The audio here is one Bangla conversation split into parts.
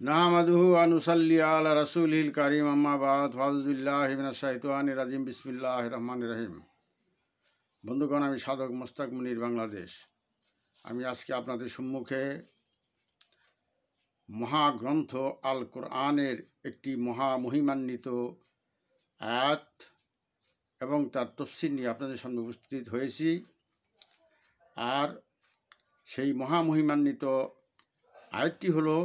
নাহমাদুহু ওয়া নুসাল্লি আলা রাসূলিল কারীম আম্মা বাদ ফাউযু বিল্লাহি মিনাশ শাইতানির রাজিম বিসমিল্লাহির রহমানির রহিম। বন্ধুগণ, আমি সাধক মোস্তাক মুনির, বাংলাদেশ। আমি আজকে আপনাদের সম্মুখে মহাগ্রন্থ আল কোরআনের একটি মহিমান্বিত আয়াত এবং তার তফসির নিয়ে আপনাদের সামনে উপস্থিত হয়েছি। আর সেই মহিমান্বিত আয়াতটি হলো,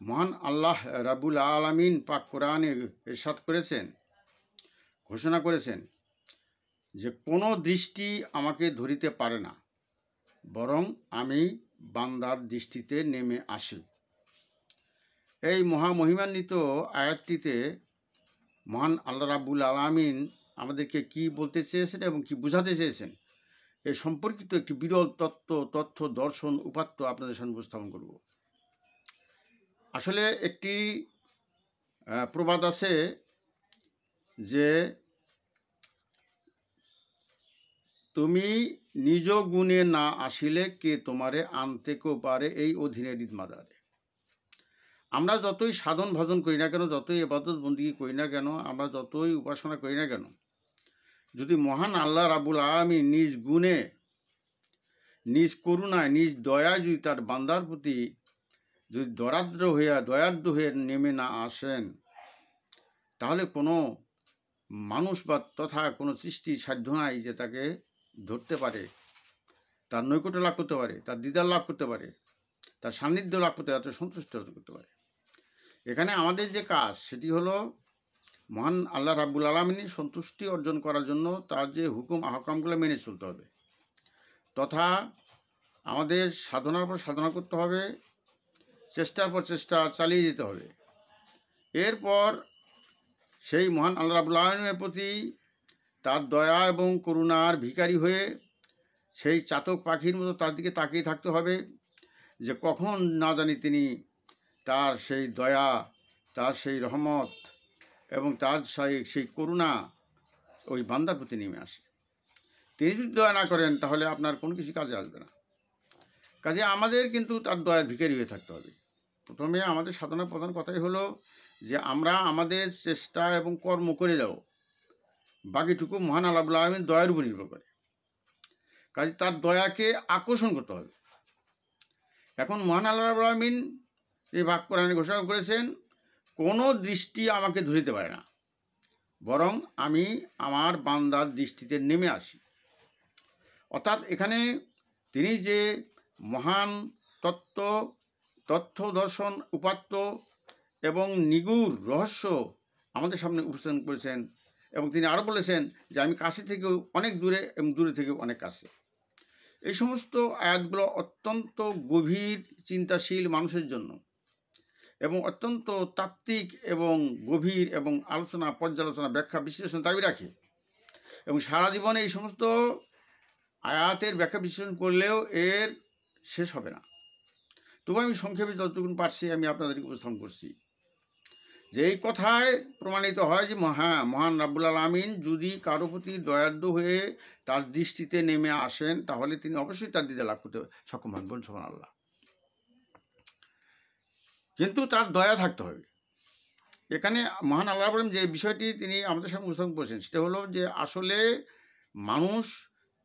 মহান আল্লাহ রাব্বুল আলামিন পাক কোরআনে ইরশাদ করেছেন, ঘোষণা করেছেন যে কোনো দৃষ্টি আমাকে ধরিতে পারে না, বরং আমি বান্দার দৃষ্টিতে নেমে আসি। এই মহিমান্বিত আয়াতটিতে মহান আল্লাহ রাব্বুল আলামিন আমাদেরকে কি বলতে চেয়েছেন এবং কি বোঝাতে চেয়েছেন এ সম্পর্কিত একটি বিরল তথ্য দর্শন উপাত্ত আপনাদের সামনে উপস্থাপন করব। আসলে একটি প্রবাদ আছে যে, তুমি নিজ গুণে না আসিলে কে তোমারে আনতে কেউ পারে এই অধীনে মাদারে। আমরা যতই সাধন ভজন করি না কেন, যতই ইবাদত বন্দেগী করি না কেন, আমরা যতই উপাসনা করি না কেন, যদি মহান আল্লাহ রাব্বুল আলামিন নিজ গুণে, নিজ করুণায়, নিজ দয়ায় যদি তার বান্দার প্রতি যদি দয়ার্দ্র হয়ে নেমে না আসেন, তাহলে কোনো মানুষ বা তথা কোনো সৃষ্টির সাধ্য নাই যে তাকে ধরতে পারে, তার নৈকট্য লাভ করতে পারে, তার দিদার লাভ করতে পারে, তার সান্নিধ্য লাভ করতে পারে, তার সন্তুষ্ট করতে পারে। এখানে আমাদের যে কাজ সেটি হলো মহান আল্লাহ রাব্বুল আলামিনের সন্তুষ্টি অর্জন করার জন্য তার যে হুকুম আহকামগুলো মেনে চলতে হবে, তথা আমাদের সাধনার পর সাধনা করতে হবে, চেষ্টার পর চেষ্টা চালিয়ে যেতে হবে। এরপর সেই মহান আল্লাহ রাব্বুল আলামিনের প্রতি তার দয়া এবং করুণার ভিখারি হয়ে সেই চাতক পাখির মতো তার দিকে তাকিয়ে থাকতে হবে যে কখন না জানি তিনি তার সেই দয়া, তার সেই রহমত এবং তার সেই করুণা ওই বান্দার প্রতি নেমে আসে। তিনি যদি দয়া না করেন তাহলে আপনার কোনো কিছু কাজে আসবে না। কাজে আমাদের কিন্তু তার দয়ার ভিখারি হয়ে থাকতে হবে। প্রথমে আমাদের সাধনার প্রধান কথাই হলো যে আমরা আমাদের চেষ্টা এবং কর্ম করে যাব, বাকিটুকু মহান আল্লাহ রাব্বুল আলামিন দয়ার উপর নির্ভর করে। কাজে তার দয়াকে আকর্ষণ করতে হবে। এখন মহান আল্লাহ রাব্বুল আলামিন এই বাক্য কোরআনে ঘোষণা করেছেন, কোনো দৃষ্টি আমাকে ধরিতে পারে না, বরং আমি আমার বান্দার দৃষ্টিতে নেমে আসি। অর্থাৎ এখানে তিনি যে মহান তথ্য দর্শন উপাত্ত এবং নিগুড় রহস্য আমাদের সামনে উপস্থাপন করেছেন, এবং তিনি আরও বলেছেন যে আমি কাছে থেকেও অনেক দূরে এবং দূরে থেকেও অনেক কাছে। এই সমস্ত আয়াতগুলো অত্যন্ত গভীর চিন্তাশীল মানুষের জন্য এবং অত্যন্ত তাত্ত্বিক এবং গভীর এবং আলোচনা, পর্যালোচনা, ব্যাখ্যা, বিশ্লেষণ দাবি রাখে। এবং সারা জীবনে এই সমস্ত আয়াতের ব্যাখ্যা বিশ্লেষণ করলেও এর শেষ হবে না। তবু আমি সংক্ষেপে যতটুকু পারছি আমি আপনাদেরকে উপস্থাপন করছি যে এই কথায় প্রমাণিত হয় যে মহান রাব্বুল আলামিন যদি কারো প্রতি দয়ার্দ্র হয়ে তার দৃষ্টিতে নেমে আসেন তাহলে তিনি অবশ্যই তার দিদা লাভ করতে সক্ষম হন। বলুন সুবহানাল্লাহ। কিন্তু তার দয়া থাকতে হবে। এখানে মহান আল্লাহ বলেন যে বিষয়টি তিনি আমাদের সামনে উপস্থাপন করেছেন সেটা হলো যে আসলে মানুষ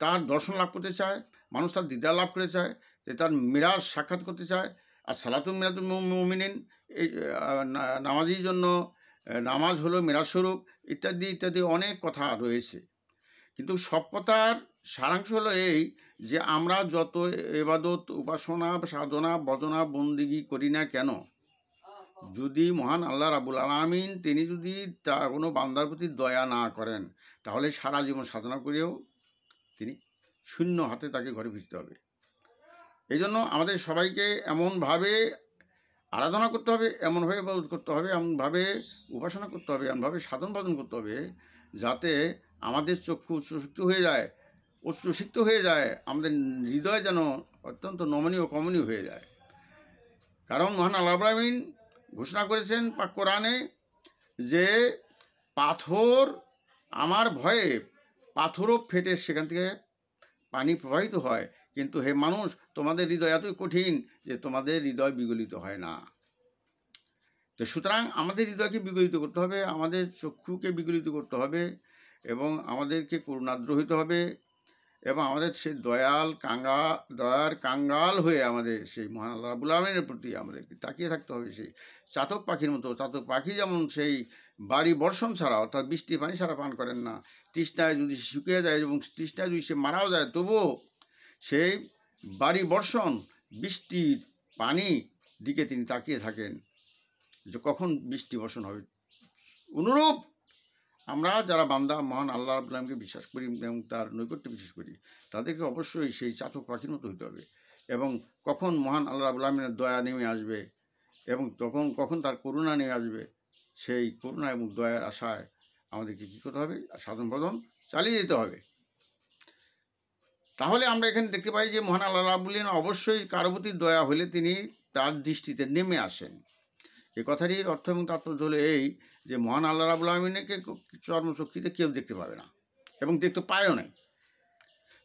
তার দর্শন লাভ করতে চায়, মানুষ তার দিদার লাভ করতে চায়, যে তার মিরাজ সাক্ষাৎ করতে চায়। আর সালাতুল মিরাতুল মুমিনিন, এই নামাজির জন্য নামাজ হলো মিরাজ স্বরূপ, ইত্যাদি ইত্যাদি অনেক কথা রয়েছে। কিন্তু সব কথার সারাংশ হলো এই যে আমরা যত ইবাদত, উপাসনা, সাধনা, ভজনা, বন্দেগী করি না কেন, যদি মহান আল্লাহ রাব্বুল আলামিন তিনি যদি তা কোনো বান্দার প্রতি দয়া না করেন তাহলে সারা জীবন সাধনা করেও তিনি শূন্য হাতে তাকে ঘরে ফিরতে হবে। এই জন্য আমাদের সবাইকে এমনভাবে আরাধনা করতে হবে, এমনভাবে ইবাদত করতে হবে, এমনভাবে উপাসনা করতে হবে, এমনভাবে সাধন ভজন করতে হবে যাতে আমাদের চক্ষু উচ্ছ্বসিত হয়ে যায়, আমাদের হৃদয় যেন অত্যন্ত নমনীয় কমনীয় হয়ে যায়। কারণ মহান আল্লাহ রাব্বুল আলামিন ঘোষণা করেছেন পাক কোরআনে যে পাথর আমার ভয়ে পাথরও ফেটে সেখান থেকে পানি প্রবাহিত হয়, কিন্তু হে মানুষ তোমাদের হৃদয় এতই কঠিন যে তোমাদের হৃদয় বিগলিত হয় না। তো সুতরাং আমাদের হৃদয়কে বিগলিত করতে হবে, আমাদের চক্ষুকে বিগলিত করতে হবে, এবং আমাদেরকে করুণাদ্র হইতে হবে, এবং আমাদের সেই দয়ার কাঙ্গাল হয়ে আমাদের সেই মহান আল্লাহ রাব্বুল আলামিনের প্রতি আমাদেরকে তাকিয়ে থাকতে হবে। সেই চাতক পাখির মতো, চাতক পাখি যেমন সেই বাড়ি বর্ষণ ছাড়া, অর্থাৎ বৃষ্টি পানি ছাড়া পান করেন না, তৃষ্ণায় যদি শুকিয়ে যায় এবং তৃষ্ণায় যদি সে মারাও যায়, তবুও সেই বাড়ি বর্ষণ বৃষ্টির পানি দিকে তিনি তাকিয়ে থাকেন যে কখন বৃষ্টি বর্ষণ হবে। অনুরূপ আমরা যারা বান্দা মহান আল্লাহ রাব্বুল আলামিনকে বিশ্বাস করি এবং তার নৈকট্য বিশ্বাস করি, তাদেরকে অবশ্যই সেই চাতক পাখির মতো হইতে হবে, এবং কখন মহান আল্লাহ রাব্বুল আলামিনের দয়া নেমে আসবে এবং কখন তার করুণা নেমে আসবে, সেই করুণা এবং দয়ার আশায় আমাদেরকে কী করতে হবে? সাধন ভজন চালিয়ে যেতে হবে। তাহলে আমরা এখানে দেখতে পাই যে মহান আল্লাহ রাব্বুল আলামিন অবশ্যই কারো প্রতি দয়া হলে তিনি তার দৃষ্টিতে নেমে আসেন। এ কথাটির অর্থ এবং তাৎপর্য হলো এই যে মহান আল্লাহ রাব্বুল আলামিনকে চর্মচক্ষুতে কেউ দেখতে পাবে না এবং দেখতে পায়ও নাই।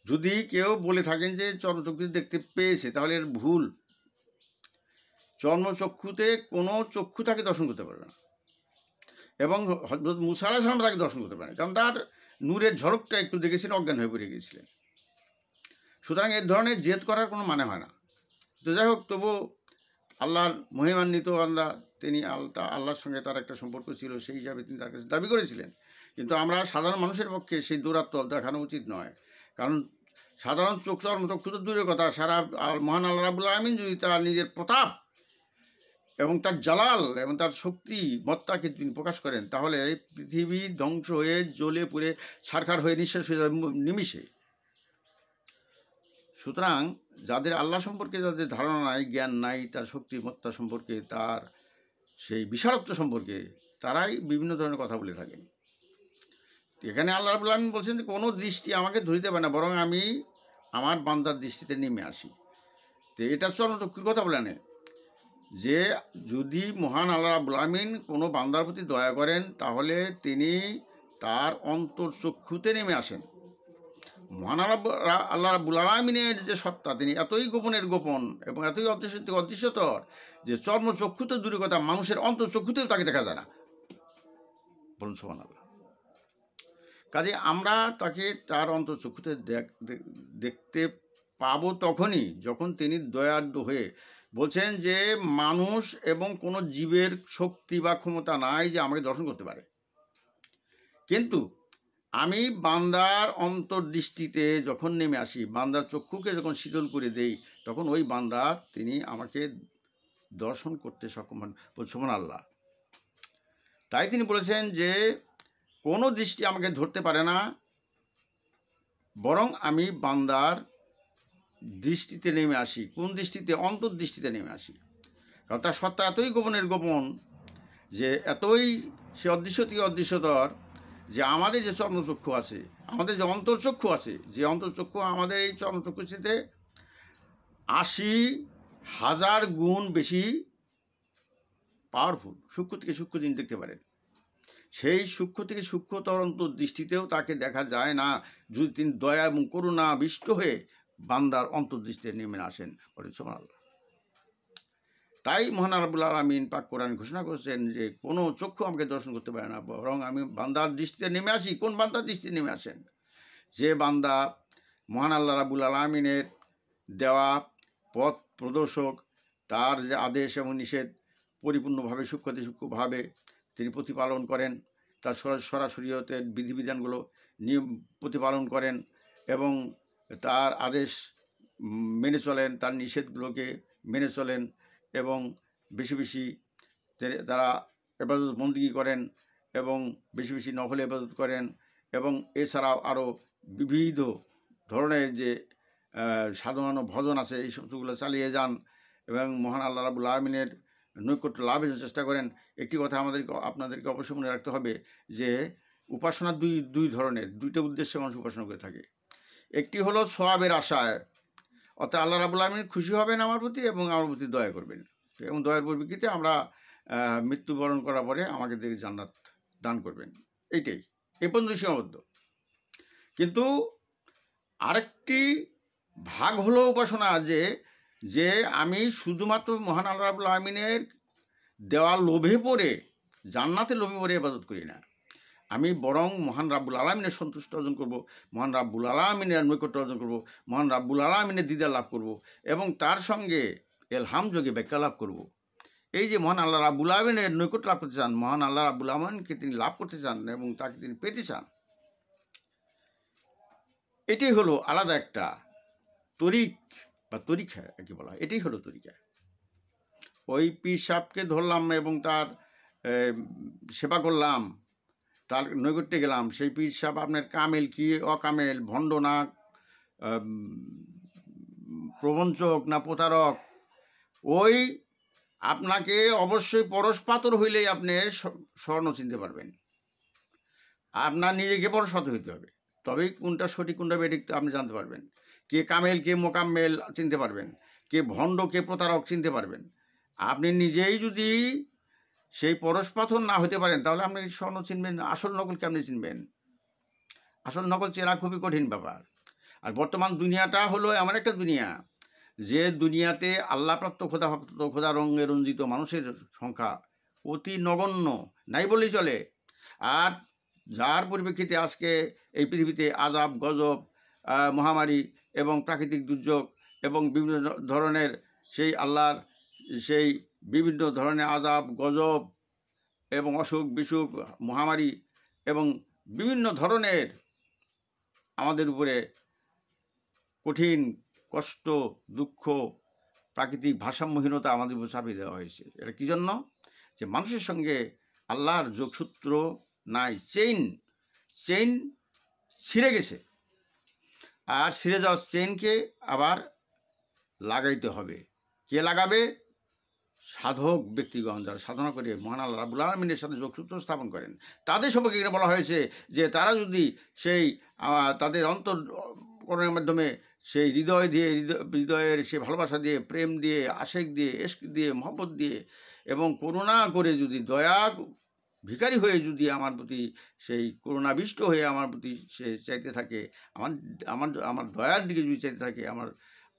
যদি কেউ বলে থাকেন যে চর্মচক্ষুতে দেখতে পেয়েছে, তাহলে এর ভুল। চর্মচক্ষুতে কোনো চক্ষু তাকে দর্শন করতে পারবে না, এবং হযরত মূসা আলাইহিস সালাম তাকে দর্শন করতে পারে, কারণ তার নূরের ঝলকটা একটু দেখেছিলেন, অজ্ঞান হয়ে পড়ে গিয়েছিলেন। সুতরাং এর ধরনের জেদ করার কোনো মানে হয় না। তো যাই হোক, তবু আল্লাহর মহিমান্বিত বান্দা, তিনি আল্লাহর সঙ্গে তার একটা সম্পর্ক ছিল, সেই হিসাবে তিনি তার কাছে দাবি করেছিলেন। কিন্তু আমরা সাধারণ মানুষের পক্ষে সেই দৌরাত্ম্য দেখানো উচিত নয়, কারণ সাধারণ চক্ষু তো দূরের কথা, সারা মহান আল্লাহ রাব্বুল আলামিন যদি তার নিজের প্রতাপ এবং তার জালাল এবং তার শক্তি মত্তাকে তিনি প্রকাশ করেন, তাহলে পৃথিবী ধ্বংস হয়ে জ্বলে পুড়ে ছারখার হয়ে নিঃশেষ হয়ে যাবে নিমিষে। সুতরাং যাদের আল্লাহ সম্পর্কে যাদের ধারণা নাই, জ্ঞান নাই, তার শক্তি মত্তা সম্পর্কে, তার সেই বিশারত্ব সম্পর্কে, তারাই বিভিন্ন ধরনের কথা বলে থাকেন। এখানে আল্লাহ রাব্বুল আলামিন বলছেন যে কোনো দৃষ্টি আমাকে ধরিতে পারে না, বরং আমি আমার বান্দার দৃষ্টিতে নেমে আসি। তো এটা চর্মচক্ষুর কথা বলে নেই, যে যদি মহান আল্লাহ রাব্বুল আলামিন কোনো বান্দার প্রতি দয়া করেন, তাহলে তিনি তার অন্তর্চক্ষুতে নেমে আসেন। মহান আল্লাহ রাব্বুল আলামিনের যে সত্তা, তিনি এতই গোপনের গোপন এবং এতই অদৃশ্যতর যে চর্মচক্ষুতে দূরের কথা, মানুষের অন্তর্চক্ষুতেও তাকে দেখা যায় না। বলুন সুবহানাল্লাহ। কাজে আমরা তাকে তার অন্তর্চক্ষুতে দেখতে পাবো তখনই যখন তিনি দয়ার্দ্র হয়ে বলছেন যে মানুষ এবং কোনো জীবের শক্তি বা ক্ষমতা নাই যে আমাকে দর্শন করতে পারে, কিন্তু আমি বান্দার অন্তর্দৃষ্টিতে যখন নেমে আসি, বান্দার চক্ষুকে যখন শীতল করে দেই, তখন ওই বান্দা তিনি আমাকে দর্শন করতে সক্ষম হন। সুবহানাল্লাহ। তাই তিনি বলেছেন যে কোনো দৃষ্টি আমাকে ধরতে পারে না, বরং আমি বান্দার দৃষ্টিতে নেমে আসি। কোন দৃষ্টিতে? অন্তর্দৃষ্টিতে নেমে আসি। কারণ তার সত্তা এতই গোপনের গোপন, যে এতই সে অদৃশ্য থেকে অদৃশ্যতর, যে আমাদের যে চর্মচক্ষু আছে, আমাদের যে অন্তর্চক্ষু আছে, যে অন্তর্চক্ষু আমাদের এই চর্মচক্ষুতে ৮০,০০০ গুণ বেশি পাওয়ারফুল, সূক্ষ্ম থেকে সূক্ষ্ম জিনিস দেখতে পারেন। সেই সূক্ষ্ম থেকে সূক্ষ্মতর অন্তর্দৃষ্টিতেও তাকে দেখা যায় না, যদি তিনি দয়া এবং করুণা বিষ্ট হয়ে বান্দার অন্তর্দৃষ্টিতে নেমে আসেন। বলেন সুবহানাল্লাহ। তাই মহান রাব্বুল আলামিন পাক কোরআন ঘোষণা করছেন যে কোনো চক্ষু আমাকে দর্শন করতে পারে না, বরং আমি বান্দার দৃষ্টিতে নেমে আসি। কোন বান্দার দৃষ্টিতে নেমে আসেন? যে বান্দা মহান আল্লাহ রাব্বুল আলামিনের দেওয়া পথ প্রদর্শক, তার যে আদেশ এবং নিষেধ পরিপূর্ণভাবে সূক্ষ্মভাবে তিনি প্রতিপালন করেন, তার সরাসরিয়তের বিধিবিধানগুলো নিয়ম প্রতিপালন করেন এবং তার আদেশ মেনে চলেন, তার নিষেধগুলোকে মেনে চলেন, এবং বেশি বেশি তারা ইবাদত বন্দেগী করেন এবং বেশি বেশি নফল ইবাদত করেন, এবং এছাড়াও আরও বিবিধ ধরনের যে সাধনা ভজন আছে, এই সমস্তগুলো চালিয়ে যান এবং মহান আল্লাহ রাব্বুল আলামিনের নৈকট্য লাভের চেষ্টা করেন। একটি কথা আপনাদেরকে অবশ্যই মনে রাখতে হবে যে উপাসনা দুই ধরনের, দুইটা উদ্দেশ্যে মানুষ উপাসনা করে থাকে। একটি হলো সওয়াবের আশায়, অর্থাৎ আল্লাহ রাব্বুল আলামিন খুশি হবেন আমার প্রতি এবং আমার প্রতি দয়া করবেন, এবং দয়ার পরিপ্রেক্ষিতে আমরা মৃত্যুবরণ করার পরে আমাদেরকে জান্নাত দান করবেন। এইটাই, এ পর্যন্ত সীমাবদ্ধ। কিন্তু আরেকটি ভাগ হলো উপাসনা, যে আমি শুধুমাত্র মহান আল্লাহ রাব্বুল আলামিনের দেওয়ার লোভে পড়ে, জান্নাতের লোভে পড়ে ইবাদত করি না। আমি বরং মহান রাব্বুল আলামিনের সন্তুষ্ট অর্জন করব, মহান রাব্বুল আলামিনের নৈকট্য অর্জন করব, মহান রাব্বুল আলামিনের দিদার লাভ করব এবং তার সঙ্গে এলহাম যোগে ব্যাখ্যা লাভ করব। এই যে মহান আল্লাহ রাব্বুল আলামিনের নৈকট্য লাভ করতে চান, মহান আল্লাহ রাব্বুল আলামিনকে তিনি লাভ করতে চান এবং তাকে তিনি পেতে চান, এটাই হলো আলাদা একটা তরিক বা তরিকা একে বলা হয়। এটাই হলো তরিকা। ওই পীর সাহেবকে ধরলাম এবং তার সেবা করলাম, তার নৈকট্যে গেলাম। সেই পীর সাহেব আপনার কামেল কি অকামেল, ভণ্ড না প্রবঞ্চক না প্রতারক, ওই আপনাকে অবশ্যই পরশ পাথর হইলেই আপনি স্বর্ণ চিনতে পারবেন। আপনার নিজেকে পরশ পাথর হইতে হবে, তবেই কোনটা সঠিক কোনটা বেঠিক আপনি জানতে পারবেন। কে কামেল কে মোকাম্মেল চিনতে পারবেন, কে ভণ্ড কে প্রতারক চিনতে পারবেন। আপনি নিজেই যদি সেই পরশ পাথর না হতে পারেন, তাহলে আপনি স্বর্ণ চিনবেন, আসল নকলকে আপনি চিনবেন? আসল নকল চেনা খুবই কঠিন ব্যাপার। আর বর্তমান দুনিয়াটা হলো এমন একটা দুনিয়া, যে দুনিয়াতে আল্লাহপ্রাপ্ত খোদাপ্রাপ্ত খোদা রঙে রঞ্জিত মানুষের সংখ্যা অতি নগণ্য, নাই বললেই চলে। আর যার পরিপ্রেক্ষিতে আজকে এই পৃথিবীতে আযাব গজব, মহামারী এবং প্রাকৃতিক দুর্যোগ এবং বিভিন্ন ধরনের সেই আল্লাহর সেই বিভিন্ন ধরনের আযাব গজব এবং অসুখ বিসুখ মহামারী এবং বিভিন্ন ধরনের আমাদের উপরে কঠিন কষ্ট দুঃখ প্রাকৃতিক ভারসাম্যহীনতা আমাদের উপর চাপিয়ে দেওয়া হয়েছে। এটা কী জন্য? যে মানুষের সঙ্গে আল্লাহর যোগসূত্র নাই, চেইন ছিঁড়ে গেছে। আর ছিঁড়ে যাওয়া চেইনকে আবার লাগাইতে হবে। কে লাগাবে? সাধক ব্যক্তিগণ, যারা সাধনা করে মহান আল্লাহ রাব্বুল আলামিনের সাথে যোগসূত্র স্থাপন করেন, তাদের সম্পর্কে এখানে বলা হয়েছে যে তারা যদি সেই তাদের অন্তঃকরণের মাধ্যমে সেই হৃদয়ের সেই ভালোবাসা দিয়ে, প্রেম দিয়ে, আশেক দিয়ে, ইশক দিয়ে, মহব্বত দিয়ে এবং করুণা করে যদি দয়া ভিখারি হয়ে যদি আমার প্রতি সেই করুণাবিষ্ট হয়ে আমার প্রতি সে চাইতে থাকে, আমার দয়ার দিকে যদি চাইতে থাকে, আমার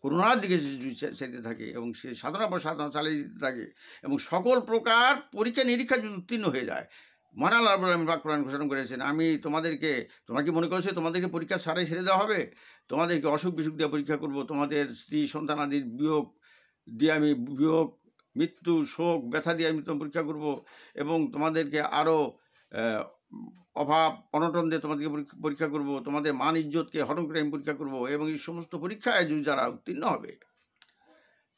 করুণার দিকে যদি চাইতে থাকে এবং সে সাধনা চালিয়ে দিতে থাকে এবং সকল প্রকার পরীক্ষা নিরীক্ষা যদি উত্তীর্ণ হয়ে যায়, মহান আল্লাহ রাব্বুল আলামিন পাক কোরআন ঘোষণা করেছেন, আমি তোমরা কি মনে করছো তোমাদেরকে পরীক্ষা ছাড়াই ছেড়ে দেওয়া হবে? তোমাদেরকে অসুখ বিসুখ দিয়ে পরীক্ষা করব, তোমাদের স্ত্রী সন্তানাদির বিয়োগ মৃত্যু শোক ব্যথা দিয়ে আমি তোমার পরীক্ষা করব এবং তোমাদেরকে আরও অভাব অনটন দিয়ে তোমাদেরকে পরীক্ষা করব, তোমাদের মান ইজ্জতকে হরণ করে আমি পরীক্ষা করব এবং এই সমস্ত পরীক্ষায় যদি যারা উত্তীর্ণ হবে,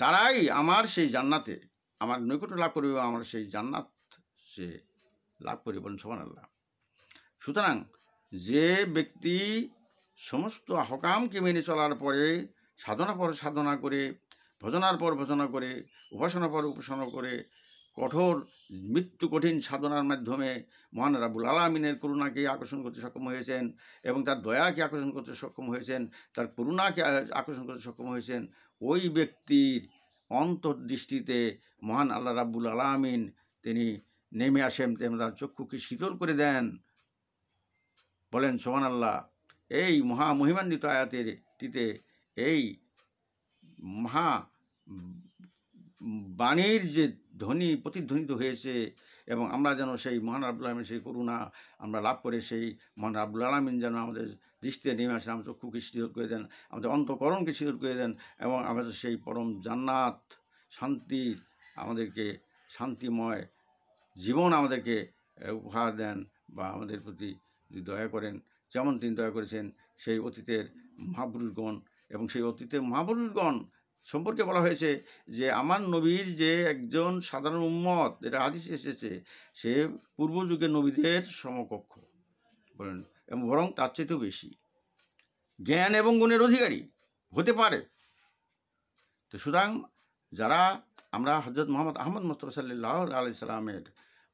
তারাই আমার সেই জান্নাতে আমার নৈকট্য লাভ করবে এবং আমার সেই জান্নাত সে লাভ করবে। বলেন সুবহানাল্লাহ। সুতরাং যে ব্যক্তি সমস্ত হকামকে মেনে চলার পরে সাধনা পর সাধনা করে, ভজনার পর ভজনা করে, উপাসনার পর উপাসনা করে, কঠোর মৃত্যু কঠিন সাধনার মাধ্যমে মহান রাব্বুল আলামিনের করুণাকে আকর্ষণ করতে সক্ষম হয়েছেন এবং তার দয়াকে আকর্ষণ করতে সক্ষম হয়েছেন, তার করুণাকে আকর্ষণ করতে সক্ষম হয়েছেন, ওই ব্যক্তির অন্তর্দৃষ্টিতে মহান আল্লাহ রাব্বুল আলামিন তিনি নেমে আসেন, তেমন তার চক্ষুকে শীতল করে দেন। বলেন সুবহানাল্লাহ। এই মহিমান্বিত আয়াতেরটিতে এই মহা বাণীর যে ধ্বনি প্রতিধ্বনিত হয়েছে এবং আমরা যেন সেই মহান রাব্বুল আলামিনের সেই করুণা আমরা লাভ করে সেই মহান রাব্বুল আলামিন যেন আমাদের দৃষ্টিতে নেমে আসেন, আমাদের চক্ষুকে শীতল করে দেন, আমাদের অন্তঃকরণকে শীতল করে দেন এবং আমাদের সেই পরম জান্নাত শান্তির আমাদেরকে শান্তিময় জীবন আমাদেরকে উপহার দেন বা আমাদের প্রতি দয়া করেন, যেমন তিনি দয়া করেছেন সেই অতীতের মহাপুরুষগণ। এবং সেই অতীতের মহাপুরুষগণ সম্পর্কে বলা হয়েছে যে আমার নবীর যে একজন সাধারণ উম্মত, এটা হাদিসে এসেছে, সে পূর্ব যুগের নবীদের সমকক্ষ, বলেন, এবং বরং তার চেয়েও বেশি জ্ঞান এবং গুণের অধিকারী হতে পারে। তো সুতরাং যারা আমরা হযরত মুহাম্মদ আহমদ মুস্তাফা সাল্লাল্লাহু আলাইহি সাল্লামের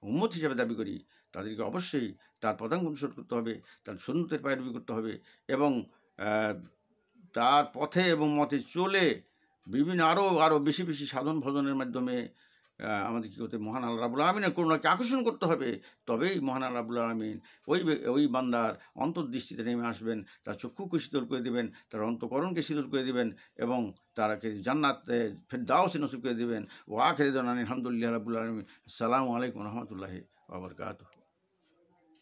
উম্মত হিসেবে দাবি করি, তাদেরকে অবশ্যই তার পদাঙ্ক অনুসরণ করতে হবে, তার সুন্নতের পায়রবি করতে হবে এবং তার পথে এবং মতে চলে বিভিন্ন আরও বেশি বেশি সাধন ভজনের মাধ্যমে আমাদের কী করতে হবে? মহান আল্লাহ রাব্বুল আলামিনের করুণাকে আকর্ষণ করতে হবে। তবেই মহান আল্লাহ রাব্বুল আলামিন ওই বান্দার অন্তর্দৃষ্টিতে নেমে আসবেন, তার চক্ষুকে শীতল করে দিবেন, তার অন্তঃকরণকে শীতল করে দিবেন এবং তারাকে জান্নাতে ফেরদাউসে নসিব করে দিবেন। ওয়া আখিরু দাওয়ানা আলহামদুলিল্লাহি রাব্বিল আলামিন। আসসালামু আলাইকুম ওয়া রাহমাতুল্লাহি ওয়া বারাকাতুহু।